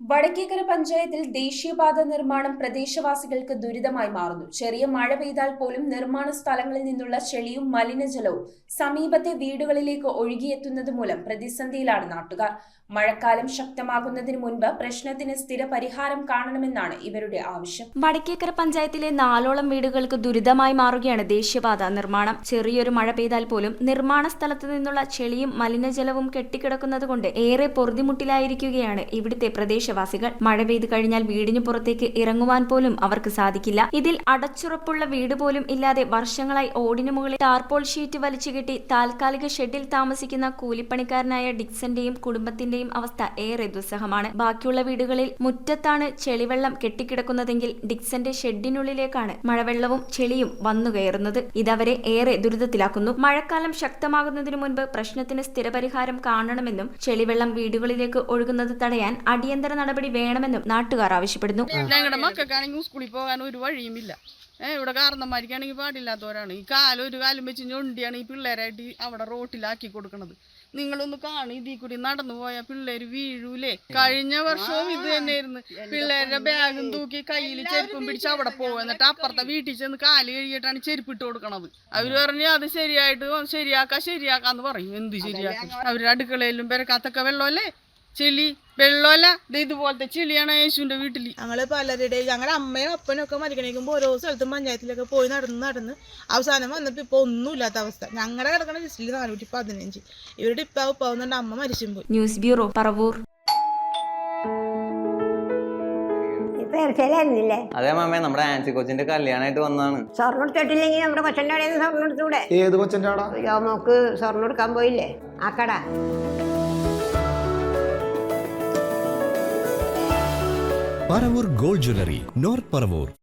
വടക്കേക്കര പഞ്ചായത്തിൽ ദേശീയപാത നിർമ്മാണം പ്രദേശവാസികൾക്ക് ദുരിതമായി മാറുന്നു. ചെറിയ മഴ പെയ്താൽ പോലും നിർമ്മാണ സ്ഥലങ്ങളിൽ നിന്നുള്ള ചെളിയും മലിനജലവും സമീപത്തെ വീടുകളിലേക്ക് ഒഴുകിയെത്തുന്നത് മൂലം പ്രതിസന്ധിയിലാണ് നാട്ടുകാർ. മഴക്കാലം ശക്തമാകുന്നതിന് മുൻപ് പ്രശ്നത്തിന് സ്ഥിര പരിഹാരം കാണണമെന്നാണ് ഇവരുടെ ആവശ്യം. വടക്കേക്കര പഞ്ചായത്തിലെ 4ഓളം വീടുകൾക്ക് ദുരിതമായി മാറുകയാണ് ദേശീയപാത നിർമ്മാണം. ചെറിയൊരു മഴ പെയ്താൽ പോലും നിർമ്മാണ സ്ഥലത്തു നിന്നുള്ള ചെളിയും മലിനജലവും കെട്ടിക്കിടക്കുന്നതുകൊണ്ട് ഏറെ പൊറുതിമുട്ടിലായിരിക്കുകയാണ് ഇവിടുത്തെ പ്രദേശവാസികൾ. മഴ പെയ്തു കഴിഞ്ഞാൽ വീടിനു പുറത്തേക്ക് ഇറങ്ങുവാൻ പോലും അവർക്ക് സാധിക്കില്ല. ഇതിൽ അടച്ചുറപ്പുള്ള വീട് പോലും ഇല്ലാതെ വർഷങ്ങളായി ഓടിനു മുകളിൽ ടാർപോൾ ഷീറ്റ് വലിച്ചുകെട്ടി താൽക്കാലിക ഷെഡിൽ താമസിക്കുന്ന കൂലിപ്പണിക്കാരനായ ഡിക്സന്റെയും കുടുംബത്തിന്റെയും അവസ്ഥ ഏറെ ദുസ്സഹമാണ്. ബാക്കിയുള്ള വീടുകളിൽ മുറ്റത്താണ് ചെളിവെള്ളം കെട്ടിക്കിടക്കുന്നതെങ്കിൽ ഡിക്സന്റെ ഷെഡിനുള്ളിലേക്കാണ് മഴവെള്ളവും ചെളിയും വന്നുകയറുന്നത്. ഇതവരെ ഏറെ ദുരിതത്തിലാക്കുന്നു. മഴക്കാലം ശക്തമാകുന്നതിനു മുൻപ് പ്രശ്നത്തിന് സ്ഥിരപരിഹാരം കാണണമെന്നും ചെളിവെള്ളം വീടുകളിലേക്ക് ഒഴുകുന്നത് തടയാൻ അടിയന്തര നടപടി വേണമെന്നും നാട്ടുകാർ ആവശ്യപ്പെടുന്നു. ഞങ്ങളുടെ മക്കൾക്കാണെങ്കിൽ സ്കൂളിൽ പോകാൻ ഒരു വഴിയുമില്ല. ഇവിടെ കാരണന്മാർക്കാണെങ്കിൽ പാടില്ലാത്തവരാണ്. ഈ ഒരു കാലം വെച്ച് ഞൊണ്ടിയാണ് ഈ പിള്ളേരായിട്ട് അവിടെ റോട്ടിലാക്കി കൊടുക്കുന്നത്. നിങ്ങളൊന്ന് കാണും, ഇതിൽ കൂടി നടന്നു പോയാൽ പിള്ളേര് വീഴൂലേ? കഴിഞ്ഞ വർഷവും ഇത് തന്നെയായിരുന്നു. പിള്ളേരുടെ ബാഗും തൂക്കി കയ്യിൽ ചെരുപ്പും പിടിച്ച് അവിടെ പോകും. എന്നിട്ട് അപ്പുറത്തെ വീട്ടിൽ ചെന്ന് കാല് കഴുകിയിട്ടാണ് ചെരുപ്പിട്ട് കൊടുക്കണത്. അവര് പറഞ്ഞു അത് ശരിയാക്കാന്ന് പറയും. എന്ത് ശരിയാക്കും? അവരുടെ അടുക്കളയിലും പെരക്കാത്തൊക്കെ വെള്ളമല്ലേ, ചെളി വെള്ളമല്ല, ഇതുപോലത്തെ ചെളിയാണ് യേശുവിന്റെ വീട്ടില്. ഞങ്ങള് പലരുടെ ഞങ്ങളുടെ അമ്മയും അപ്പനും ഒക്കെ മരിക്കണേക്കുമ്പോ ഓരോ സ്ഥലത്തും പഞ്ചായത്തിലൊക്കെ പോയി നടന്ന് അവസാനം വന്നപ്പോ ഇപ്പൊ ഒന്നുമില്ലാത്ത അവസ്ഥ. ഞങ്ങളുടെ കിടക്കുന്ന ലിസ്റ്റിൽ 415, ഇവരുടെ ഇപ്പാവ് അമ്മ മരിച്ചും പോയി. News bureau, Paravur. അതെ മാമേ, നമ്മുടെ ആൻസി കൊച്ചിന്റെ കല്യാണമായിട്ട് വന്നാണ്. സ്വർണ്ണം എടുത്തിട്ടില്ലെങ്കിൽ നമ്മുടെ കൊച്ചന്റെ കടയിൽ നിന്ന് സ്വർണ്ണം എടുത്തൂടെ? ഏത് കൊച്ചന്റെ ആടാ? നോക്ക്, സ്വർണ്ണം എടുക്കാൻ പോയില്ലേ ആ കട? Paravur gold jewellery, north Paravur.